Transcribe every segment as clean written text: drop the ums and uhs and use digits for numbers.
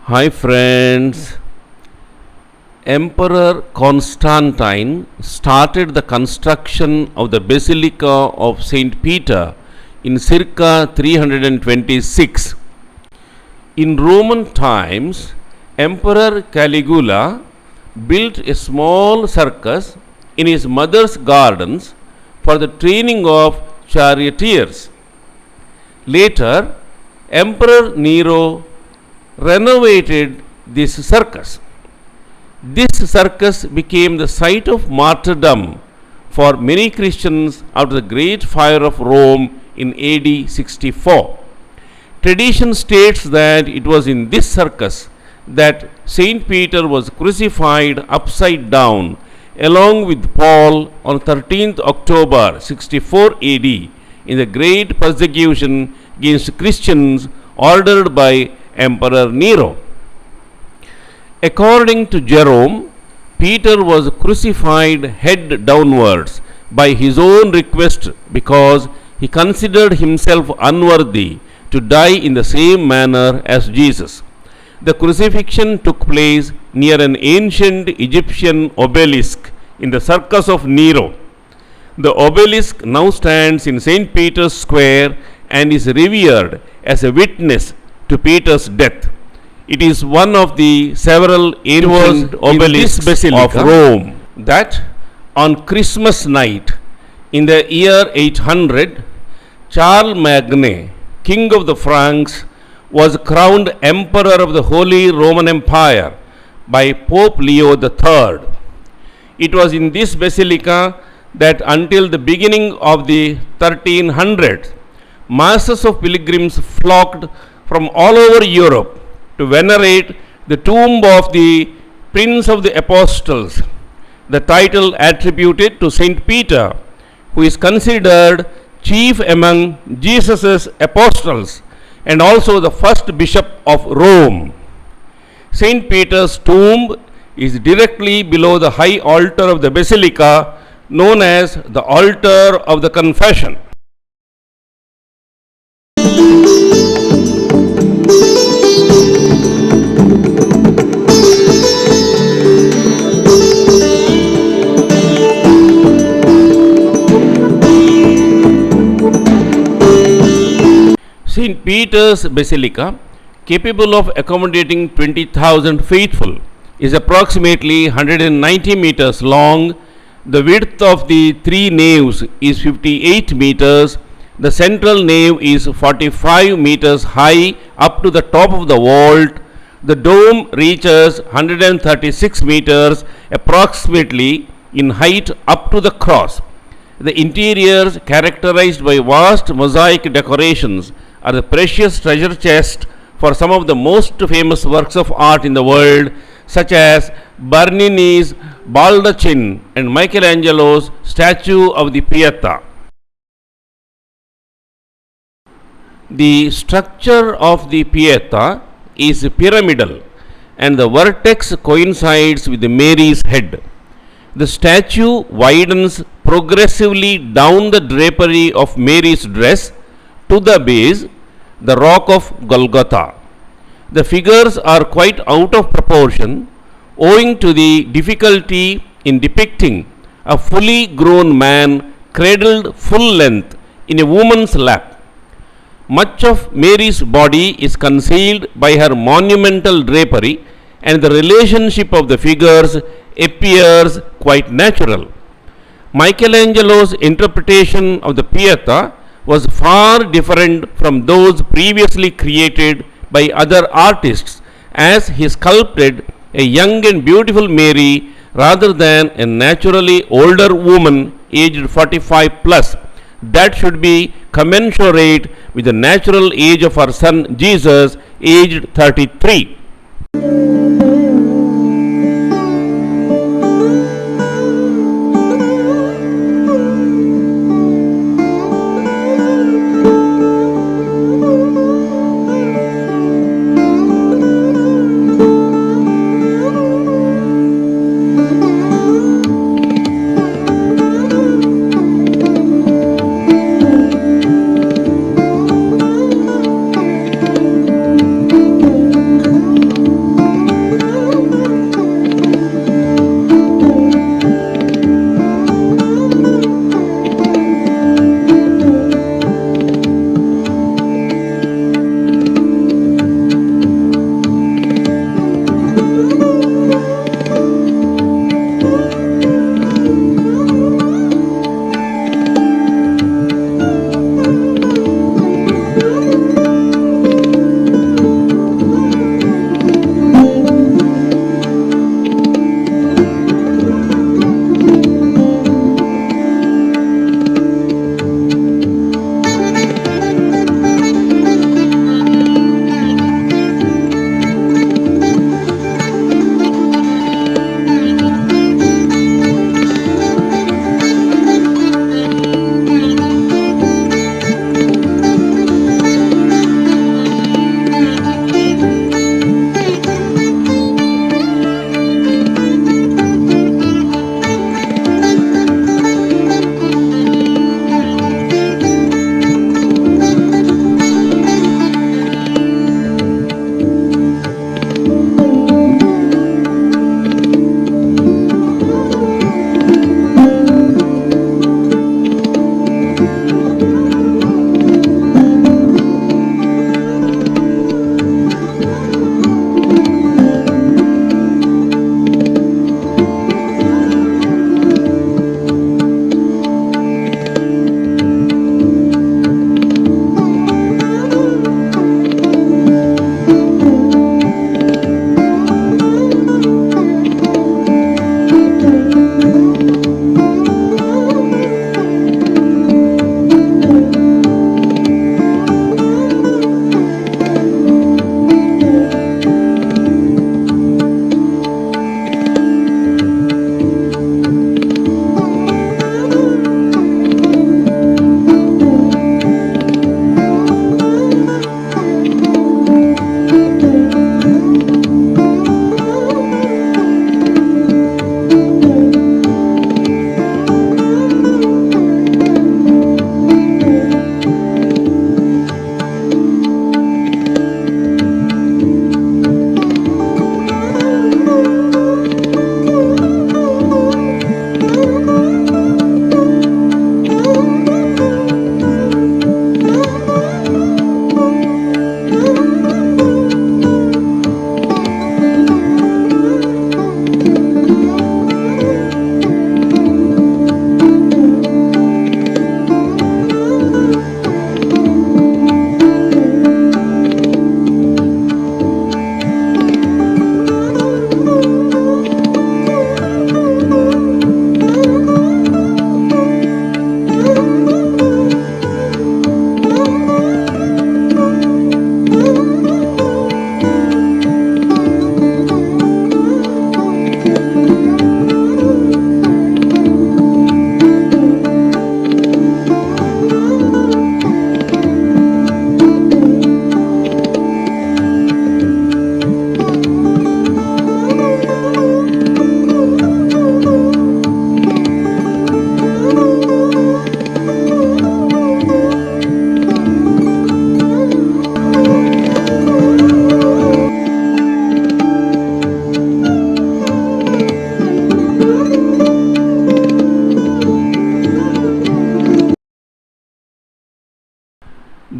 Hi friends, Emperor Constantine started the construction of the Basilica of Saint Peter in circa 326. In Roman times, Emperor Caligula built a small circus in his mother's gardens for the training of charioteers. Later, Emperor Nero renovated this circus. This circus became the site of martyrdom for many Christians after the Great Fire of Rome in AD 64. Tradition states that it was in this circus that Saint Peter was crucified upside down along with Paul on 13th October 64 AD in the great persecution against Christians ordered by Emperor Nero. According to Jerome, Peter was crucified head downwards by his own request because he considered himself unworthy to die in the same manner as Jesus. The crucifixion took place near an ancient Egyptian obelisk in the Circus of Nero. The obelisk now stands in St. Peter's Square and is revered as a witness to Peter's death. It is one of the several ancient obelisks of Rome that on Christmas night in the year 800, Charles Magne, king of the Franks, was crowned emperor of the Holy Roman Empire by Pope Leo III. It was in this basilica that until the beginning of the 1300s, masses of pilgrims flocked from all over Europe to venerate the tomb of the Prince of the Apostles, the title attributed to Saint Peter, who is considered chief among Jesus' apostles and also the first bishop of Rome. Saint Peter's tomb is directly below the high altar of the basilica known as the altar of the confession. St. Peter's Basilica, capable of accommodating 20,000 faithful, is approximately 190 meters long. The width of the three naves is 58 meters. The central nave is 45 meters high up to the top of the vault. The dome reaches 136 meters approximately in height up to the cross. The interiors, characterized by vast mosaic decorations, are the precious treasure chest for some of the most famous works of art in the world, such as Bernini's Baldachin and Michelangelo's statue of the Pieta. The structure of the Pieta is pyramidal and the vertex coincides with Mary's head. The statue widens progressively down the drapery of Mary's dress to the base, the rock of Golgotha. The figures are quite out of proportion owing to the difficulty in depicting a fully grown man cradled full length in a woman's lap. Much of Mary's body is concealed by her monumental drapery, and the relationship of the figures appears quite natural. Michelangelo's interpretation of the Pieta was far different from those previously created by other artists, as he sculpted a young and beautiful Mary rather than a naturally older woman aged 45 plus. That should be commensurate with the natural age of her son Jesus, aged 33.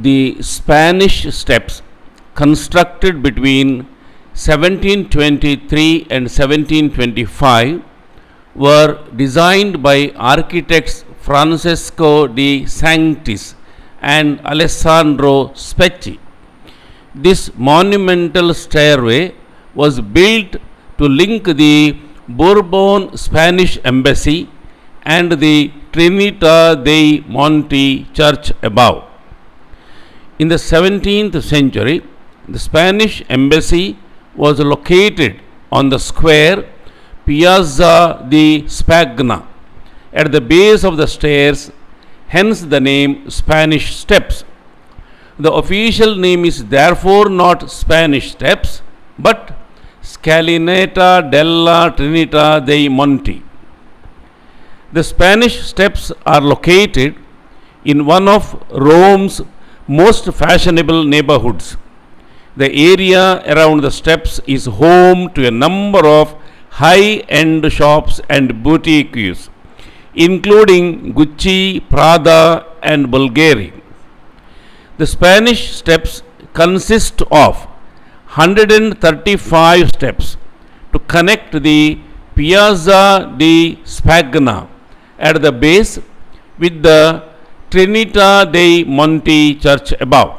The Spanish steps, constructed between 1723 and 1725, were designed by architects Francesco de Sanctis and Alessandro Specchi. This monumental stairway was built to link the Bourbon Spanish embassy and the Trinità dei Monti church above. In the 17th century, the Spanish embassy was located on the square Piazza di Spagna at the base of the stairs, hence the name Spanish Steps. The official name is therefore not Spanish Steps, but Scalinata della Trinità dei Monti. The Spanish Steps are located in one of Rome's most fashionable neighborhoods. The area around the steps is home to a number of high-end shops and boutiques, including Gucci, Prada, and Bulgari. The Spanish steps consist of 135 steps to connect the Piazza di Spagna at the base with the Trinità dei Monti church above.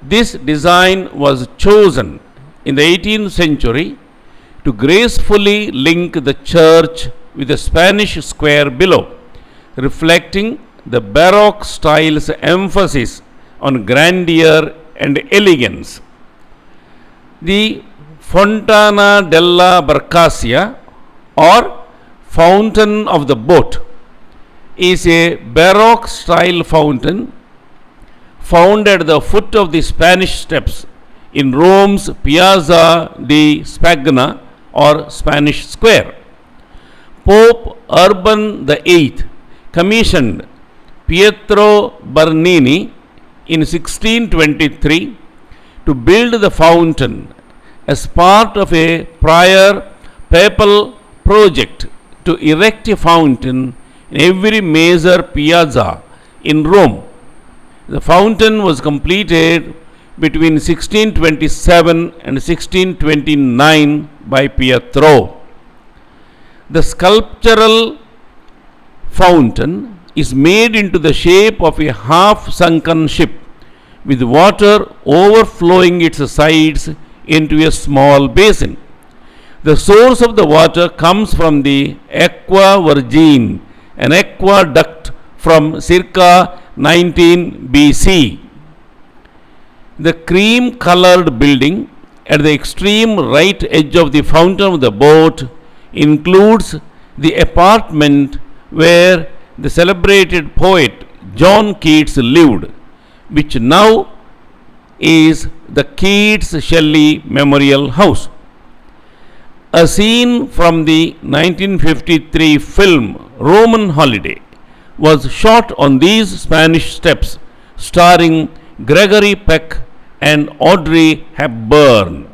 This design was chosen in the 18th century to gracefully link the church with the Spanish square below, reflecting the Baroque style's emphasis on grandeur and elegance. The Fontana della Barcaccia, or Fountain of the Boat, is a Baroque style fountain found at the foot of the Spanish steps in Rome's Piazza di Spagna or Spanish Square. Pope Urban VIII commissioned Pietro Bernini in 1623 to build the fountain as part of a prior papal project to erect a fountain in every major piazza in Rome. The fountain was completed between 1627 and 1629 by Pietro. The sculptural fountain is made into the shape of a half-sunken ship with water overflowing its sides into a small basin. The source of the water comes from the Aqua Virgine, an aqueduct from circa 19 BC. The cream-colored building at the extreme right edge of the fountain of the boat includes the apartment where the celebrated poet John Keats lived, which now is the Keats Shelley Memorial House. A scene from the 1953 film Roman Holiday was shot on these Spanish steps, starring Gregory Peck and Audrey Hepburn.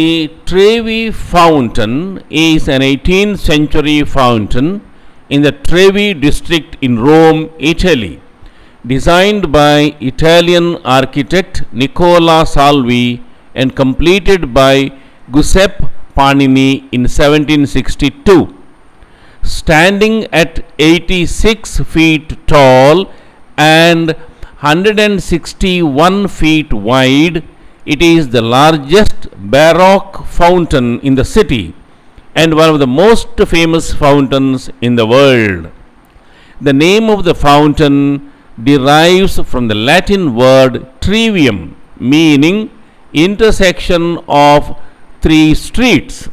The Trevi Fountain is an 18th century fountain in the Trevi district in Rome, Italy, designed by Italian architect Nicola Salvi and completed by Giuseppe Panini in 1762. Standing at 86 feet tall and 161 feet wide, it is the largest Baroque fountain in the city and one of the most famous fountains in the world. The name of the fountain derives from the Latin word trivium, meaning intersection of three streets.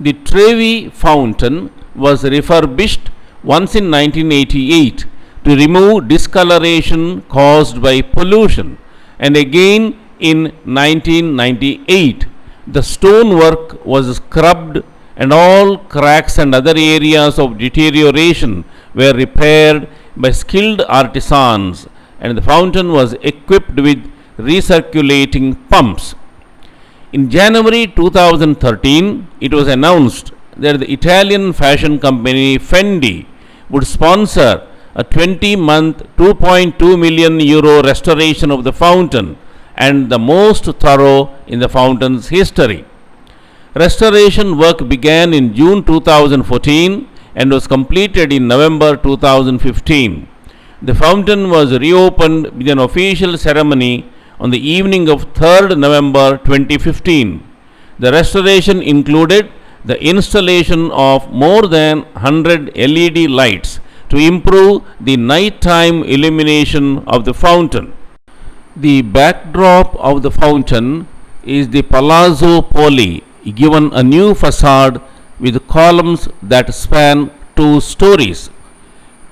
The Trevi fountain was refurbished once in 1988 to remove discoloration caused by pollution, and again in 1998. The stonework was scrubbed and all cracks and other areas of deterioration were repaired by skilled artisans, and the fountain was equipped with recirculating pumps. In January 2013, it was announced that the Italian fashion company Fendi would sponsor a 20-month, €2.2 million restoration of the fountain, and the most thorough in the fountain's history. Restoration work began in June 2014 and was completed in November 2015. The fountain was reopened with an official ceremony on the evening of 3rd November 2015. The restoration included the installation of more than 100 LED lights to improve the nighttime illumination of the fountain. The backdrop of the fountain is the Palazzo Poli, given a new facade with columns that span 2 stories.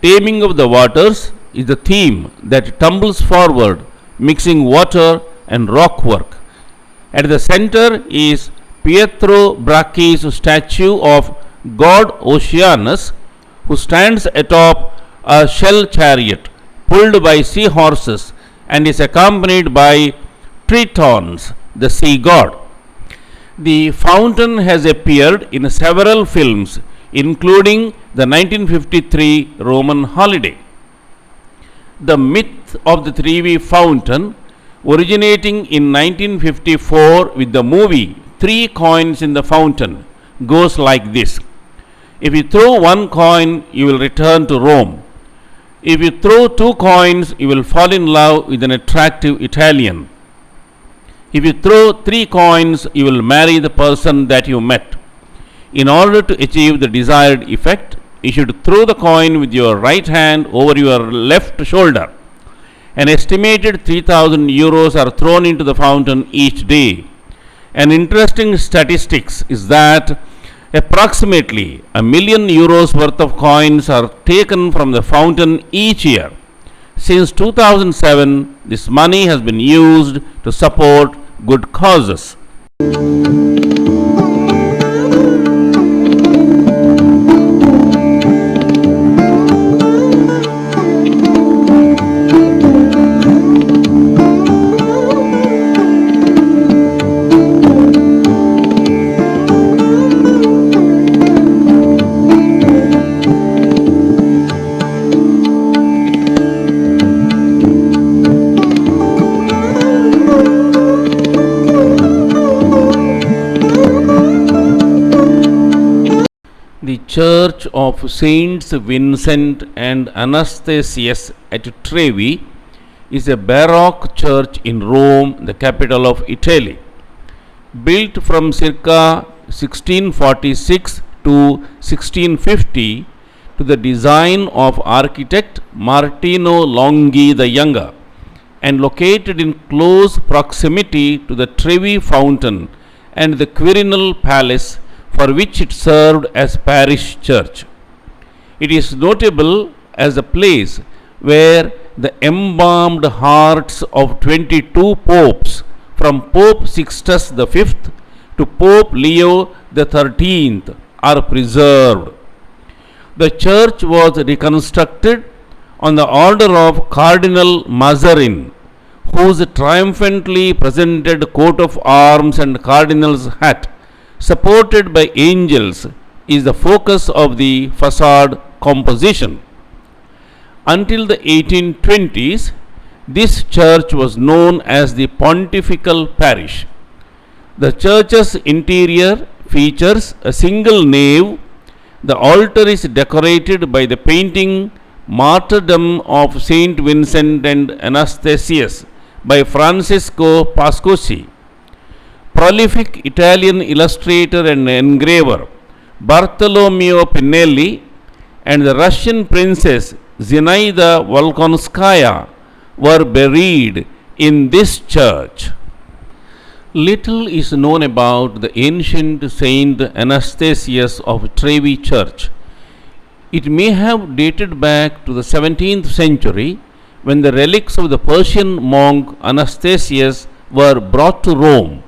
Taming of the waters is the theme that tumbles forward, mixing water and rockwork. At the center is Pietro Bracchi's statue of God Oceanus, who stands atop a shell chariot pulled by seahorses and is accompanied by Tritons, the sea god. The fountain has appeared in several films, including the 1953 Roman Holiday. The myth of the Trevi fountain, originating in 1954 with the movie 3 Coins in the Fountain, goes like this. If you throw 1 coin, you will return to Rome. If you throw 2 coins, you will fall in love with an attractive Italian. If you throw 3 coins, you will marry the person that you met. In order to achieve the desired effect, you should throw the coin with your right hand over your left shoulder. An estimated €3,000 are thrown into the fountain each day. An interesting statistics is that approximately €1 million worth of coins are taken from the fountain each year. Since 2007, this money has been used to support good causes. The Church of Saints Vincent and Anastasius at Trevi is a Baroque church in Rome, the capital of Italy. Built from circa 1646 to 1650 to the design of architect Martino Longhi the Younger, and located in close proximity to the Trevi Fountain and the Quirinal Palace, for which it served as parish church. It is notable as a place where the embalmed hearts of 22 popes from Pope Sixtus V to Pope Leo the 13th are preserved. The church was reconstructed on the order of Cardinal Mazarin, whose triumphantly presented coat of arms and cardinal's hat, supported by angels, is the focus of the facade composition. Until the 1820s, this church was known as the Pontifical Parish. The church's interior features a single nave. The altar is decorated by the painting Martyrdom of Saint Vincent and Anastasius by Francesco Pascosi. Prolific Italian illustrator and engraver Bartolomeo Pinelli and the Russian princess Zinaida Volkonskaya were buried in this church. Little is known about the ancient Saint Anastasius of Trevi Church. It may have dated back to the 17th century when the relics of the Persian monk Anastasius were brought to Rome.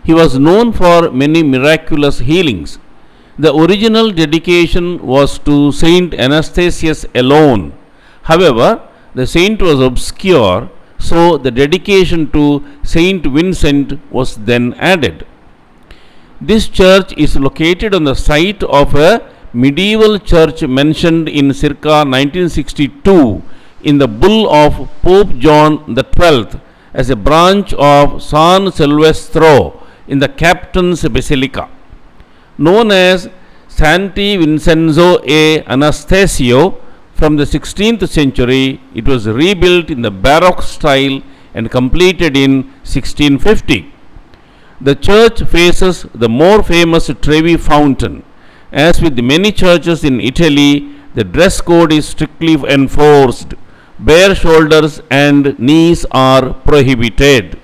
He was known for many miraculous healings. The original dedication was to Saint Anastasius alone. However, the saint was obscure, so the dedication to Saint Vincent was then added. This church is located on the site of a medieval church mentioned in circa 1962 in the bull of Pope John XII as a branch of San Silvestro in the Captain's Basilica. Known as Santi Vincenzo e Anastasio, from the 16th century, it was rebuilt in the Baroque style and completed in 1650. The church faces the more famous Trevi fountain. As with many churches in Italy, the dress code is strictly enforced. Bare shoulders and knees are prohibited.